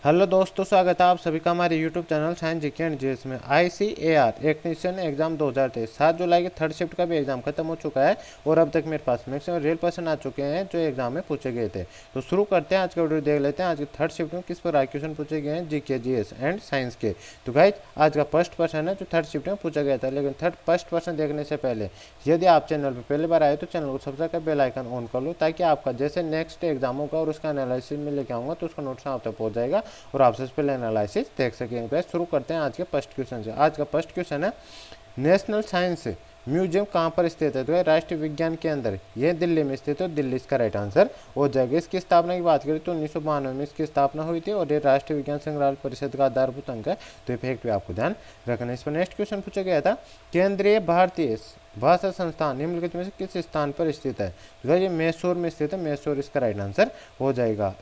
Hello दोस्तों, स्वागत है आप सभी का हमारे YouTube channel science GK and GS में। ICAR टेक्नीशियन एग्जाम 2023 7 जुलाई के थर्ड शिफ्ट का भी एग्जाम खत्म हो चुका है और अब तक मेरे पास मैक्सिमम रियल पर्सन आ चुके हैं जो एग्जाम में पूछे गए थे। तो शुरू करते हैं आज का वीडियो, देख लेते हैं आज के थर्ड शिफ्ट में किस पर क्वेश्चन पूछे गए हैं जीके जीएस एंड साइंस के। तो गाइज आज का फर्स्ट पर्सन है जो थर्ड शिफ्ट में पूछा गया था, लेकिन फर्स्ट पर्सन देखने से पहले यदि आप चैनल पर पहली बार आए तो चैनल को सब्सक्राइब कर बेल आइकन ऑन कर लो, ताकि आपका जैसे नेक्स्ट एग्जाम होगा और उसका एनालिसिस में लेके आऊँगा तो उसका नोटिस आप तक पहुँच जाएगा और आप सबसे पहले एनालिसिस देख सकेंगे। शुरू करते हैं आज के फर्स्ट क्वेश्चन से। आज का फर्स्ट क्वेश्चन है, नेशनल साइंस म्यूजियम कहाँ पर स्थित है? तो राष्ट्रीय विज्ञान के अंदर यह दिल्ली में स्थित है, दिल्ली इसका राइट आंसर हो जाएगा। इसकी स्थापना की बात करें तो 1992 में इसकी स्थापना हुई थी और ये राष्ट्रीय विज्ञान संग्रहालय परिषद का आधारभूत अंग है, तो ये फैक्ट भी आपको ध्यान रखना है। इस पर नेक्स्ट क्वेश्चन पूछा गया था, केंद्रीय भारतीय भाषा संस्थान निम्नलिखित में से किस स्थान पर स्थित है? तो ये मैसूर में स्थित है, मैसूर इसका राइट आंसर हो जाएगा।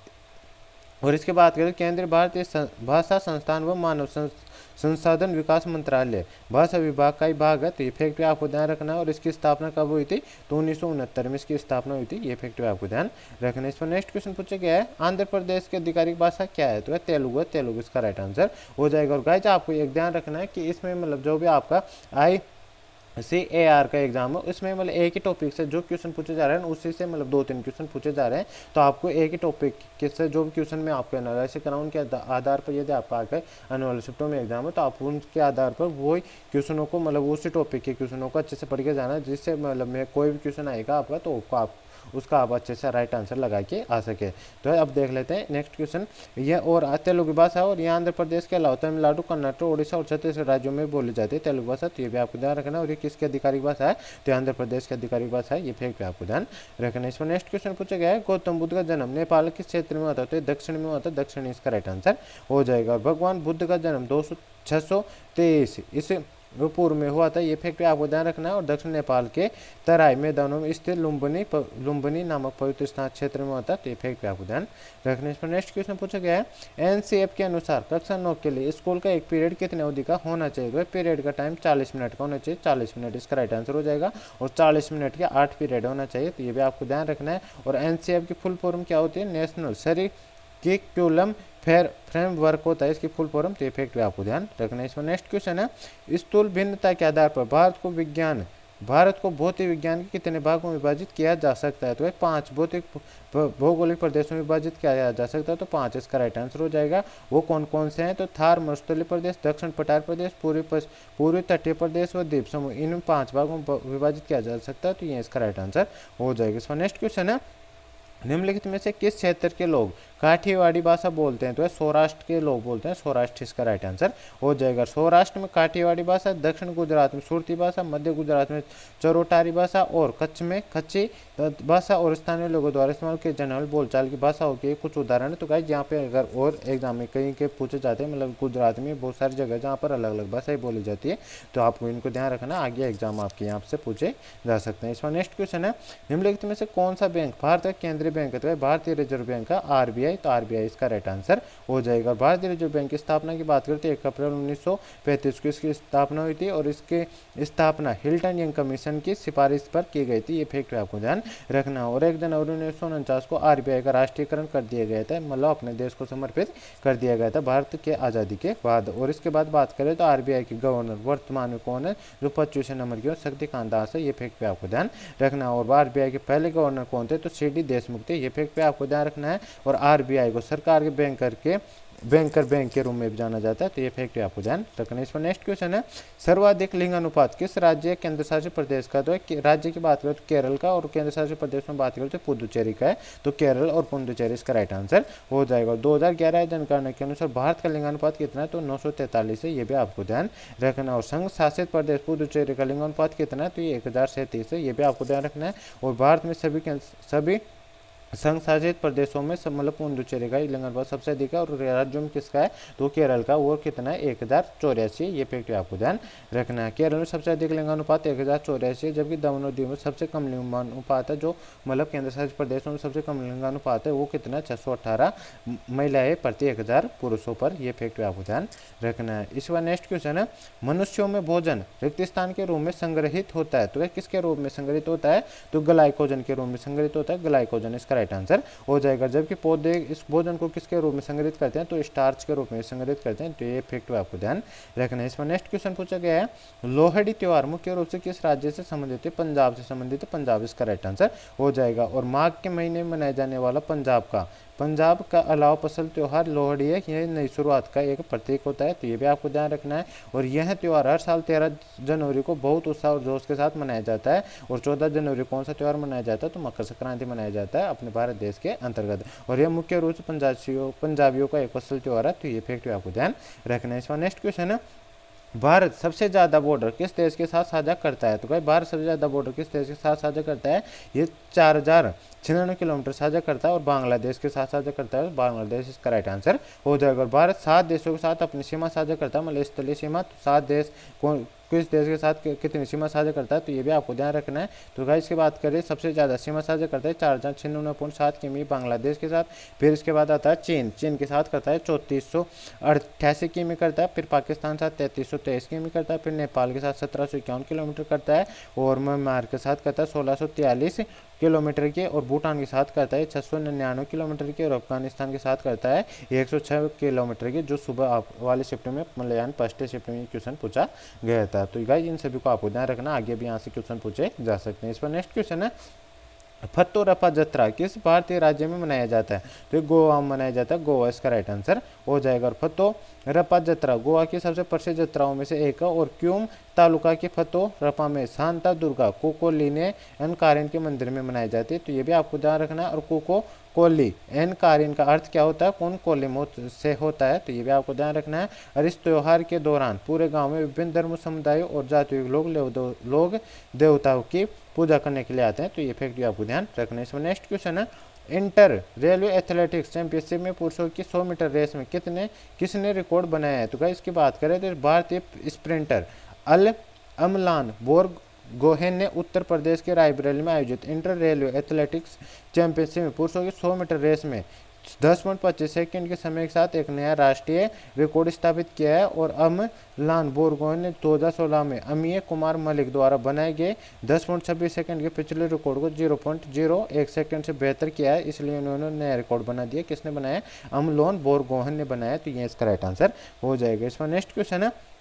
और इसके बाद करें, केंद्रीय भारतीय भाषा संस्थान व मानव संसाधन विकास मंत्रालय भाषा विभाग का ही भाग है, तो ये फैक्ट भी आपको ध्यान रखना है। और इसकी स्थापना कब हुई थी? तो 1969 में इसकी स्थापना हुई थी, ये फैक्ट भी आपको ध्यान रखना है। इस पर नेक्स्ट क्वेश्चन पूछा गया है, आंध्र प्रदेश की आधिकारिक भाषा क्या है? तो तेलुगु है, तेलुगु इसका राइट आंसर हो जाएगा। और गाइस आपको एक ध्यान रखना है कि इसमें मतलब जो भी आपका ICAR का एग्जाम है उसमें मतलब एक ही टॉपिक से जो क्वेश्चन पूछे जा रहे हैं उसी से मतलब 2-3 क्वेश्चन पूछे जा रहे हैं, तो आपको एक ही टॉपिक के से जो भी क्वेश्चन में आपको एनालिसिस कराऊँ उनके आधार पर यदि आपका आगे आने वाले शिफ्टों में एग्जाम है तो आप उनके आधार पर वही क्वेश्चनों को मतलब उसी टॉपिक के क्वेश्चनों को अच्छे से पढ़ के जाना है, जिससे मतलब में कोई भी क्वेश्चन आएगा आपका तो आप उसका आप अच्छे से राइट आंसर लगा के आ सके। तो अब देख लेते हैं नेक्स्ट क्वेश्चन। यह और तेलुगु भाषा और यह आंध्र प्रदेश के अलावा तमिलनाडु, कर्नाटक, ओडिशा और छत्तीसगढ़ राज्यों में बोली जाती है तेलुगु भाषा, तो ये भी आपको ध्यान रखना है। और ये किसकी आधिकारिक भाषा है? तो आंध्र प्रदेश की आधिकारिक भाषा है, ये फैक्ट भी आपको ध्यान रखना है। इसमें नेक्स्ट क्वेश्चन पूछा गया है, गौतम बुद्ध का जन्म नेपाल किस क्षेत्र में होता है? तो दक्षिण में होता है, दक्षिण इसका राइट आंसर हो जाएगा। और भगवान बुद्ध का जन्म 623 इस पूर्व में हुआ था, ये फैक्ट आपको ध्यान रखना है। और दक्षिण नेपाल के तराई मैदानों में स्थित लुम्बिनी नामक पवित्र स्थान क्षेत्र में होता है, तो ये फैक्ट आपको ध्यान रखना है। इस पर नेक्स्ट क्वेश्चन पूछा गया है, NCF के अनुसार कक्षा 9 के लिए स्कूल का एक पीरियड कितने अवधि का होना चाहिए? तो पीरियड का टाइम 40 मिनट का होना चाहिए, 40 मिनट इसका राइट आंसर हो जाएगा। और 40 मिनट के 8 पीरियड होना चाहिए, तो ये भी आपको ध्यान रखना है। और NCF की फुल फॉर्म क्या होती है? नेशनल करिकुलम फ्रेमवर्क होता है इसकी फुल फॉर्म, तो फैक्ट भी आपको ध्यान रखना है। इसमें नेक्स्ट क्वेश्चन है, स्थूल भिन्नता के आधार पर भारत को भौतिक विज्ञान के कितने भागों में विभाजित किया जा सकता है? तो 5 भौतिक भौगोलिक प्रदेशों में विभाजित किया जा सकता है, तो 5 इसका राइट आंसर हो जाएगा। वो कौन कौन से हैं? तो थार मरुस्थलीय प्रदेश, दक्षिण पठार प्रदेश, पूर्वी तटीय प्रदेश व द्वीप समूह, इन 5 भागों में विभाजित किया जा सकता है, तो ये इसका राइट आंसर हो जाएगा। इसका नेक्स्ट क्वेश्चन है, निम्नलिखित में से किस क्षेत्र के लोग काठियावाड़ी भाषा बोलते हैं? तो सौराष्ट्र के लोग बोलते हैं, सौराष्ट्र इसका राइट आंसर हो जाएगा। सौराष्ट्र में काठियावाड़ी भाषा, दक्षिण गुजरात में सुरती भाषा, मध्य गुजरात में चरोटारी भाषा और कच्छ में कच्ची भाषा और स्थानीय लोगों द्वारा इस्तेमाल की जाने वाली बोलचाल की भाषाओं के कुछ उदाहरण है। तो गाइस यहाँ पे अगर और एग्जाम में कहीं के पूछे जाते हैं, मतलब गुजरात में बहुत सारी जगह जहाँ पर अलग अलग भाषाएं बोली जाती है, तो आपको इनको ध्यान रखना, आगे एग्जाम आपके यहाँ से पूछे जा सकते हैं। इसमें नेक्स्ट क्वेश्चन है, निम्नलिखित में से कौन सा बैंक भारत का केंद्रीय बैंक है? तो भारतीय रिजर्व बैंक का RBI, तो RBI इसका राइट आंसर हो जाएगा। भारतीय रिजर्व बैंक की स्थापना की बात करते हैं 1 अप्रैल 1935 को इसकी स्थापना हुई थी और इसकी स्थापना हिल्टन यंग कमीशन की सिफारिश पर की गई थी, ये फैक्ट आपको ध्यान रखना। और 1 जनवरी 1949 को RBI का राष्ट्रीयकरण कर दिया गया था, मतलब अपने देश को समर्पित कर दिया गया था भारत के आज़ादी के बाद। और इसके बाद बात करें तो RBI के गवर्नर वर्तमान में कौन है? जो 25वें नंबर की शक्तिकांत दास है, ये फैक्ट पे आपको ध्यान रखना। और RBI के पहले गवर्नर कौन थे? तो CD देशमुख थे, ये फैक्ट पे आपको ध्यान रखना है। और RBI को सरकार के बैंकर बैंक के रूप में भी जाना जाता है, तो ये फैक्ट आपको ध्यान रखना है। इस पर नेक्स्ट क्वेश्चन है, सर्वाधिक लिंग अनुपात किस राज्य केंद्र शासित प्रदेश का? तो राज्य की बात करें तो केरल का, और केंद्र शासित प्रदेश में बात करें तो पुदुचेरी का है, तो केरल और पुदुचेरी इसका राइट आंसर हो जाएगा। 2011 जनगणना के अनुसार भारत का लिंग अनुपात कितना है? तो 943 है, ये भी आपको ध्यान रखना। और संघ शासित प्रदेश पुदुचेरी का लिंग अनुपात कितना है? तो ये 1037 है, ये भी आपको ध्यान रखना है। और भारत में सभी संघ शासित प्रदेशों में मतलब पुदुचेरी का लिंग अनुपात सबसे अधिक है। और राज्यों में किसका है? तो केरल का, वो कितना है? 1084, ये फैक्ट आपको ध्यान रखना है। केरल में सबसे अधिक लिंग अनुपात 1084 है, जबकि दमन और दीव में सबसे कम लिंग अनुपात है, जो मतलब केंद्र शासित प्रदेशों में सबसे कम लिंग अनुपात है, वो कितना है? 618 महिलाएं प्रति 1000 पुरुषों पर, यह फैक्ट आपको ध्यान रखना है। इस बार नेक्स्ट क्वेश्चन है, मनुष्यों में भोजन रिक्त स्थान के रूप में संग्रहित होता है, तो वह किसके रूप में संग्रहित होता है? तो ग्लाइकोजन के रूप में संग्रहित होता है, ग्लाइकोजन इसका राइट आंसर हो जाएगा। जबकि पौधे इस भोजन को किसके रूप में संग्रहित करते हैं, तो स्टार्च के रूप में संग्रहित करते हैं। तो ये फैक्ट आपको ध्यान रखना है। इसमें नेक्स्ट क्वेश्चन पूछा गया है, लोहड़ी त्योहार मुख्य रूप से किस राज्य से संबंधित है, पंजाब से संबंधित है। पंजाब इसका राइट आंसर हो जाएगा। और माघ के महीने में मनाया जाने वाला पंजाब का अलावा फसल त्योहार लोहड़ी है, यह नई शुरुआत का एक प्रतीक होता है। तो ये भी आपको ध्यान रखना है। और यह त्यौहार हर साल 13 जनवरी को बहुत उत्साह और जोश के साथ मनाया जाता है। और 14 जनवरी कौन सा त्यौहार मनाया जाता है, तो मकर संक्रांति मनाया जाता है अपने भारत देश के अंतर्गत। और यह मुख्य रूप से पंजाबियों का एक फसल त्यौहार है। तो ये फैक्ट आपको ध्यान रखना है। इसका नेक्स्ट क्वेश्चन है, भारत सबसे ज्यादा बॉर्डर किस देश के साथ साझा करता है। तो भाई भारत सबसे ज्यादा बॉर्डर किस देश के साथ साझा करता है, ये 4096 किलोमीटर साझा करता है और बांग्लादेश के साथ साझा करता है। बांग्लादेश इसका राइट आंसर हो जाएगा। और भारत 7 देशों के साथ अपनी सीमा साझा करता है, मतलब स्थलीय सीमा। तो 7 देश किस देश के साथ कितनी सीमा साझा करता है, तो ये भी आपको ध्यान रखना है। तो गाइस इसकी बात करें, सबसे ज़्यादा सीमा साझा करता है 4096.7 किमी बांग्लादेश के साथ। फिर इसके बाद आता है चीन के साथ करता है 3488 किमी करता है। फिर पाकिस्तान के साथ 3323 किमी करता है। फिर नेपाल के साथ 1751 किलोमीटर करता है। और म्यांमार के साथ करता है 1643 किलोमीटर के। और भूटान के साथ करता है 699 किलोमीटर के। और अफगानिस्तान के साथ करता है 106 किलोमीटर के, जो सुबह वाले शिफ्ट में मतलब यानी फर्स्ट शिफ्ट में क्वेश्चन पूछा गया था। तो गाइस इन सभी को आपको ध्यान रखना, आगे भी यहाँ से क्वेश्चन पूछे जा सकते हैं। इस पर नेक्स्ट क्वेश्चन है, फत्तो रपा जत्रा किस भारतीय राज्य में मनाया जाता है, तो गोवा में मनाया जाता है। गोवा इसका राइट आंसर हो जाएगा। और फत्तो रपा जत्रा गोवा की सबसे प्रसिद्ध जत्राओं में से एक है। और क्यूम तालुका के फत्तो रपा में शांता दुर्गा कोकोलीने एन कारिन के मंदिर में मनाई जाती है। तो ये भी आपको ध्यान रखना है। और कोको कोली एन कारिन का अर्थ क्या होता है, कौन कोली से होता है, तो ये भी आपको ध्यान रखना है। और इस त्योहार के दौरान पूरे गांव में विभिन्न धर्म समुदायों और जातियों के लोग देवताओं की पूजा करने के लिए आते हैं। तो ये फैक्ट भी आपको ध्यान रखना है। इसमें नेक्स्ट क्वेश्चन है, इंटर रेलवे एथलेटिक्स चैंपियनशिप में पुरुषों की 100 मीटर रेस में किसने रिकॉर्ड बनाया है। तो क्या इसकी बात करें तो भारतीय स्प्रिंटर अल अमलान बोर्ग गोहेन ने उत्तर प्रदेश के रायबरेली में आयोजित इंटर रेलवे एथलेटिक्स चैंपियनशिप में पुरुषों की 100 मीटर रेस में 10.25 सेकंड के समय के साथ एक नया राष्ट्रीय रिकॉर्ड स्थापित किया है। और अमलान बोरगोहेन ने 2016 में अमीय कुमार मलिक द्वारा बनाए गए 10.26 सेकंड के पिछले रिकॉर्ड को 0.01 सेकंड से बेहतर किया है, इसलिए उन्होंने नया रिकॉर्ड बना दिया। किसने बनाया, अमलोन बोरगोहेन ने बनाया। तो ये इसका राइट आंसर हो जाएगा। इसमें नेक्स्ट क्वेश्चन है,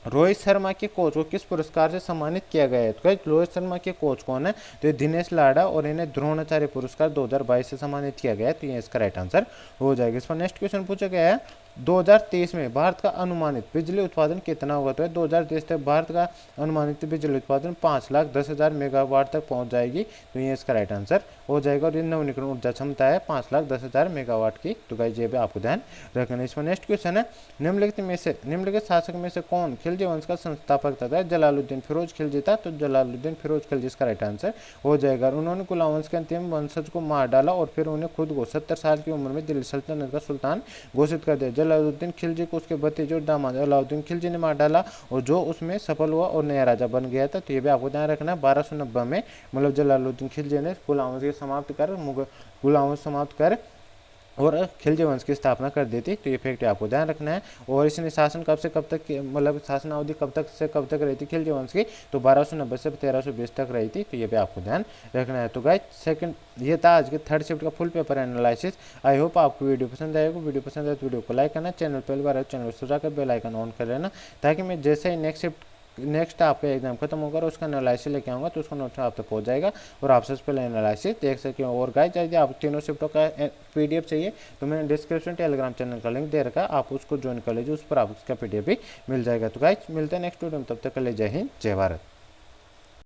रोहित शर्मा के कोच को किस पुरस्कार से सम्मानित किया गया है। तो रोहित शर्मा के कोच कौन है, तो दिनेश लाडा। और इन्हें द्रोणाचार्य पुरस्कार 2022 से सम्मानित किया गया है। तो ये इसका राइट आंसर हो जाएगा। इस पर नेक्स्ट क्वेश्चन पूछा गया है, 2030 में भारत का अनुमानित बिजली उत्पादन कितना होगा। तो 2030 तक भारत का अनुमानित बिजली उत्पादन 5,10,000 मेगावाट तक पहुंच जाएगी। तो ये इसका राइट आंसर हो जाएगा। और ये नवीनीकरण ऊर्जा क्षमता है 5,10,000 मेगावाट की। तो गाइस ये भी आपको ध्यान रखना है। इसमें नेक्स्ट क्वेश्चन है, निम्नलिखित शासक में से कौन खिलजी वंश का संस्थापक था। जलालुद्दीन फिरोज खिलजी था। तो जलालुद्दीन फिरोज खिलजी इसका राइट आंसर हो जाएगा। उन्होंने गुलाम वंश के अंतिम वंशज को मार डाला और फिर उन्हें खुद को 70 साल की उम्र में दिल्ली सल्तनत का सुल्तान घोषित कर दिया। जलालुद्दीन खिलजी को उसके भतीजे और दामाद अलाउद्दीन खिलजी ने मार डाला और जो उसमें सफल हुआ और नया राजा बन गया था। तो ये भी आपको ध्यान रखना है। 1290 में मतलब जलालुद्दीन खिलजी ने गुलाम वंश समाप्त कर और खिलजी वंश की स्थापना कर दी थी। तो ये फैक्ट आपको ध्यान रखना है। और इसने शासन कब से कब तक मतलब शासन अवधि कब तक से कब तक रही थी खिलजी वंश की, तो 1290 से 1320 तक रही थी। तो ये भी आपको ध्यान रखना है। तो गाइस सेकंड ये था आज के थर्ड शिफ्ट का full paper analysis. I hope आपको वीडियो पसंद आएगा। वीडियो पसंद आए तो वीडियो को लाइक करना, चैनल पहली बार है चैनल को सब्सक्राइब कर बेल आइकन ऑन कर लेना, ताकि मैं जैसे ही नेक्स्ट आपका एग्जाम खत्म होगा और उसका एनालिसिस लेके आऊँगा तो उसका नोट आप तक पहुँच जाएगा और आप सबसे पहले एनालिसिस देख सकें। और गाइस यदि आप तीनों शिफ्टों का PDF चाहिए तो मैंने डिस्क्रिप्शन टेलीग्राम चैनल का लिंक दे रखा है, आप उसको ज्वाइन कर लीजिए, उस पर आप उसका PDF भी मिल जाएगा। तो गाइस मिलते हैं नेक्स्ट वीडियो में, तब तक के लिए जय हिंद जय भारत।